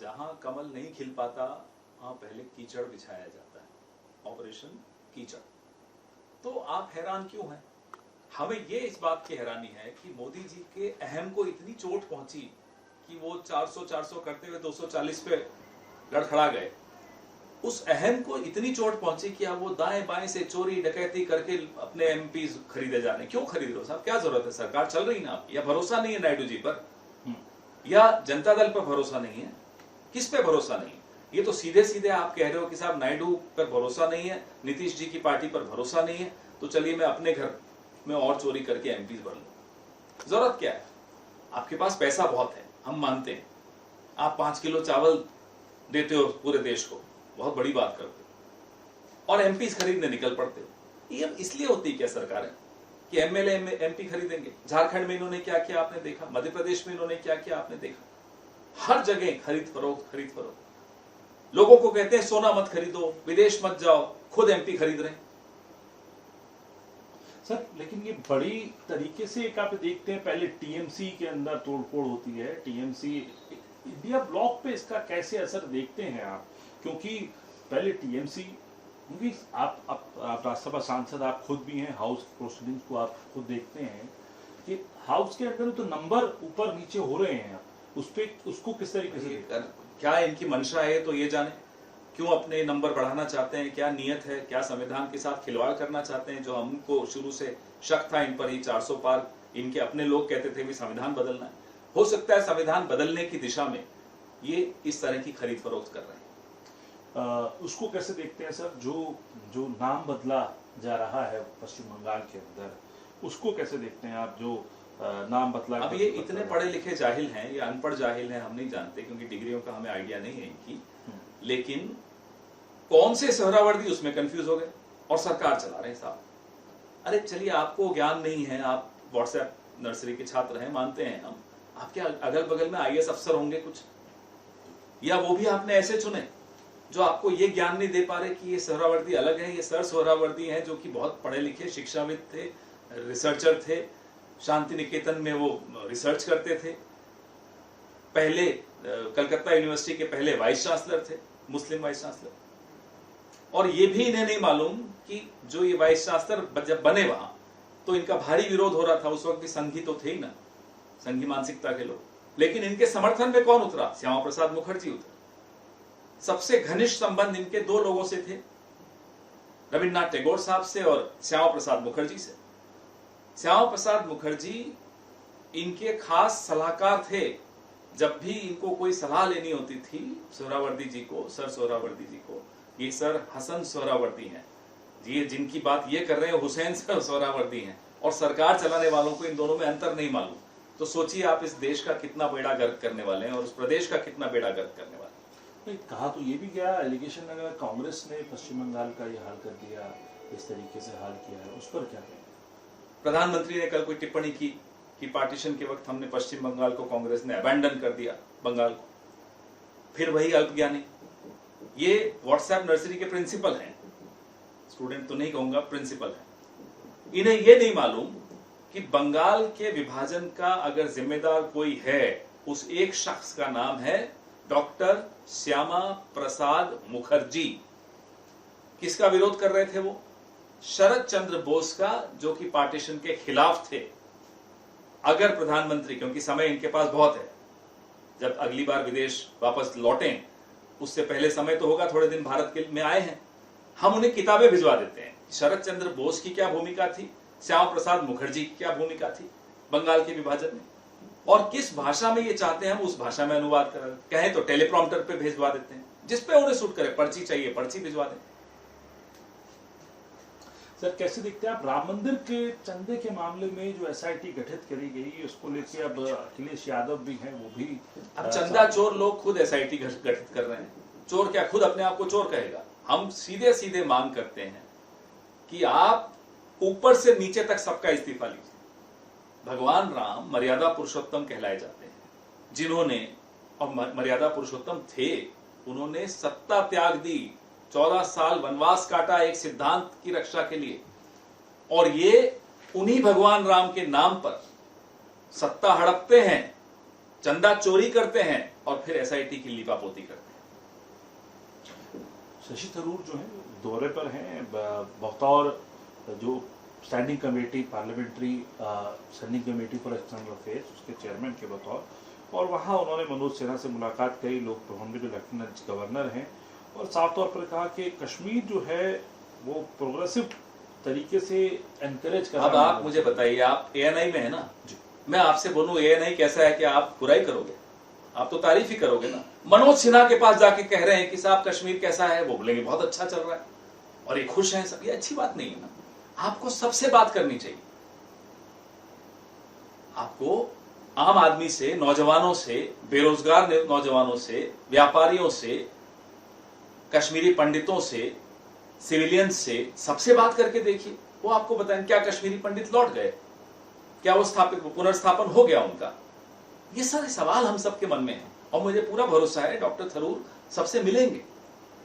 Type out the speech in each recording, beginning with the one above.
जहां कमल नहीं खिल पाता वहां पहले कीचड़ बिछाया जाता है, ऑपरेशन कीचड़। तो आप हैरान क्यों हैं? हमें ये इस बात की हैरानी है कि मोदी जी के अहम को इतनी चोट पहुंची कि वो 400 करते हुए 240 पे लड़खड़ा गए। उस अहम को इतनी चोट पहुंची कि अब वो दाएं बाएं से चोरी डकैती करके अपने एमपी खरीदे जा रहे हैं। क्यों खरीद रहे हो साहब? क्या जरूरत है? सरकार चल रही ना आपकी? या भरोसा नहीं है नायडू जी पर, या जनता दल पर भरोसा नहीं है? किस पे भरोसा नहीं है? ये तो सीधे सीधे आप कह रहे हो कि साहब नायडू पर भरोसा नहीं है, नीतीश जी की पार्टी पर भरोसा नहीं है, तो चलिए मैं अपने घर में और चोरी करके एमपी भर लूं। जरूरत क्या है? आपके पास पैसा बहुत है, हम मानते हैं। आप 5 किलो चावल देते हो पूरे देश को, बहुत बड़ी बात करते हो, और एमपी खरीदने निकल पड़ते हो। ये इसलिए होती क्या सरकारें कि एमएलए एमपी खरीदेंगे? झारखंड में इन्होंने क्या किया आपने देखा, मध्य प्रदेश में इन्होंने क्या किया आपने देखा। हर जगह खरीद फरोख्त। लोगों को कहते हैं सोना मत खरीदो, विदेश मत जाओ, खुद एमपी खरीद रहे हैं। सर लेकिन ये बड़ी तरीके से एक आप देखते हैं, पहले टीएमसी के अंदर तोड़फोड़ होती है, टीएमसी इंडिया ब्लॉक पे इसका कैसे असर देखते हैं आप? क्योंकि पहले टीएमसी, क्योंकि आप राज्यसभा सांसद, आप खुद भी हैं, हाउस प्रोसीडिंग्स को आप खुद देखते हैं कि हाउस के अंदर तो नंबर ऊपर नीचे हो रहे हैं, उस पे उसको किस तरीके से क्या इनकी मंशा है तो ये जाने, क्यों अपने नंबर बढ़ाना चाहते हैं, क्या नियत है, क्या संविधान के साथ खिलवाड़ करना चाहते हैं? जो हमको शुरू से शक था इन पर, ही 400 पार इनके अपने लोग कहते थे भी संविधान बदलना है। हो सकता है संविधान बदलने की दिशा में ये इस तरह की खरीद फरोख्त कर रहे हैं। उसको कैसे देखते हैं सर, जो नाम बदला जा रहा है पश्चिम बंगाल के अंदर, उसको कैसे देखते हैं आप? जो नाम बदला, अब ये इतने पढ़े लिखे जाहिल हैं या अनपढ़ जाहिल हैं हम नहीं जानते, क्योंकि डिग्रियों का हमें आइडिया नहीं है इनकी, लेकिन कौन से सोहरावर्दी उसमें कंफ्यूज हो गए और सरकार चला रहे हैं साहब। अरे चलिए, आपको ज्ञान नहीं है, आप व्हाट्सएप नर्सरी के छात्र हैं, मानते हैं हम। आपके अगल बगल में आईएएस अफसर होंगे कुछ, या वो भी आपने ऐसे चुने जो आपको ये ज्ञान नहीं दे पा रहे कि ये सोहरावर्दी अलग है, ये सर सोहरावर्दी हैं जो कि बहुत पढ़े लिखे शिक्षाविद थे, रिसर्चर थे, शांति निकेतन में वो रिसर्च करते थे, पहले कलकत्ता यूनिवर्सिटी के पहले वाइस चांसलर थे, मुस्लिम वाइस चांसलर। और ये भी इन्हें नहीं मालूम कि जो ये वाइस चांसलर जब बने वहां, तो इनका भारी विरोध हो रहा था। उस वक्त भी संघी तो थे ही ना, संघी मानसिकता के लोग, लेकिन इनके समर्थन में कौन उतरा? श्यामा प्रसाद मुखर्जी उतरे। सबसे घनिष्ठ संबंध इनके 2 लोगों से थे, रविन्द्रनाथ टैगोर साहब से और श्यामा प्रसाद मुखर्जी से। श्यामा प्रसाद मुखर्जी इनके खास सलाहकार थे। जब भी इनको कोई सलाह लेनी होती थी सोहरावर्दी जी को, सर सोहरावर्दी जी को, ये सर हसन सोहरावर्दी हैं, ये जिनकी बात ये कर रहे हैं हुसैन सर सोहरावर्दी हैं, और सरकार चलाने वालों को इन दोनों में अंतर नहीं मालूम। तो सोचिए आप इस देश का कितना बेड़ा गर्क करने वाले हैं और उस प्रदेश का कितना बेड़ा गर्क करने वाले हैं। कहा तो ये भी गया, एलिगेशन लगा कांग्रेस ने पश्चिम बंगाल का ये हाल कर दिया, इस तरीके से हाल किया है, उस पर क्या कहें? प्रधानमंत्री ने कल कोई टिप्पणी की कि पार्टीशन के वक्त हमने पश्चिम बंगाल को, कांग्रेस ने अबैंडन कर दिया बंगाल को। फिर वही अल्पज्ञानी, ये व्हाट्सएप नर्सरी के प्रिंसिपल हैं, स्टूडेंट तो नहीं कहूंगा, प्रिंसिपल हैं। इन्हें यह नहीं मालूम कि बंगाल के विभाजन का अगर जिम्मेदार कोई है, उस एक शख्स का नाम है डॉक्टर श्यामा प्रसाद मुखर्जी। किसका विरोध कर रहे थे वो? शरद चंद्र बोस का, जो कि पार्टीशन के खिलाफ थे। अगर प्रधानमंत्री, क्योंकि समय इनके पास बहुत है, जब अगली बार विदेश वापस लौटें उससे पहले समय तो होगा, थोड़े दिन भारत के में आए हैं, हम उन्हें किताबें भिजवा देते हैं। शरद चंद्र बोस की क्या भूमिका थी, श्यामा प्रसाद मुखर्जी की क्या भूमिका थी बंगाल के विभाजन में, और किस भाषा में ये चाहते हैं हम उस भाषा में अनुवाद कहें तो टेलीप्रॉम्प्टर पे भिजवा देते हैं, जिसपे उन्हें सूट करे। पर्ची चाहिए, पर्ची भिजवा दें। सर कैसे देखते हैं आप राम मंदिर के चंदे के मामले में जो एसआईटी गठित करी गई, उसको लेके अब अखिलेश यादव भी हैं, वो भी अब चंदा चोर लोग खुद एसआईटी गठित कर रहे हैं। चोर क्या खुद अपने आप को चोर कहेगा? हम सीधे सीधे मांग करते हैं कि आप ऊपर से नीचे तक सबका इस्तीफा लीजिए। भगवान राम मर्यादा पुरुषोत्तम कहलाए जाते हैं, जिन्होंने, और मर्यादा पुरुषोत्तम थे, उन्होंने सत्ता त्याग दी, 14 साल वनवास काटा एक सिद्धांत की रक्षा के लिए, और ये उन्हीं भगवान राम के नाम पर सत्ता हड़पते हैं, चंदा चोरी करते हैं, और फिर एसआईटी की लीपापोती करते हैं। शशि थरूर जो है दौरे पर हैं, बतौर जो standing committee parliamentary standing committee for external affairs उसके चेयरमैन के बतौर, और वहाँ उन्होंने मनोज सिन्हा से मुलाकात करी, लोक भवन में जो लेफ्टिनेंट गवर्नर हैं, और साफ तौर पर कहा कि कश्मीर जो है वो प्रोग्रेसिव तरीके से एनकरेज कर रहा है। अब आप मुझे बताइए, आप एएनआई में है ना जी, मैं आपसे बोलूं एएनआई कैसा है कि आप बुराई करोगे? आप तो तारीफ ही करोगे ना। मनोज सिन्हा के पास जाके कह रहे हैं कि साहब कश्मीर कैसा है, वो बोलेंगे बहुत अच्छा चल रहा है और ये खुश हैं सब, ये अच्छी बात नहीं है ना। आपको सबसे बात करनी चाहिए, आपको आम आदमी से, नौजवानों से, बेरोजगार नौजवानों से, व्यापारियों से, कश्मीरी पंडितों से, सिविलियंस से, सबसे बात करके देखिए, वो आपको बताएं क्या कश्मीरी पंडित लौट गए, क्या वो पुनर्स्थापन हो गया उनका। ये सारे सवाल हम सबके मन में हैं और मुझे पूरा भरोसा है डॉक्टर थरूर सबसे मिलेंगे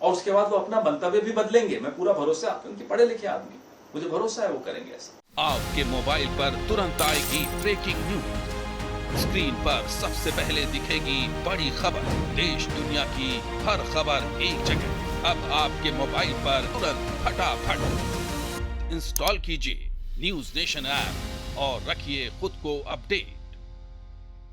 और उसके बाद वो अपना मंतव्य भी बदलेंगे। मैं पूरा भरोसा, आपके उनके पढ़े लिखे आदमी, मुझे भरोसा है वो करेंगे ऐसा। आपके मोबाइल पर तुरंत आएगी ब्रेकिंग न्यूज, स्क्रीन पर सबसे पहले दिखेगी बड़ी खबर, देश दुनिया की हर खबर एक जगह। अब आपके मोबाइल पर तुरंत फटाफट इंस्टॉल कीजिए न्यूज नेशन ऐप और रखिए खुद को अपडेट।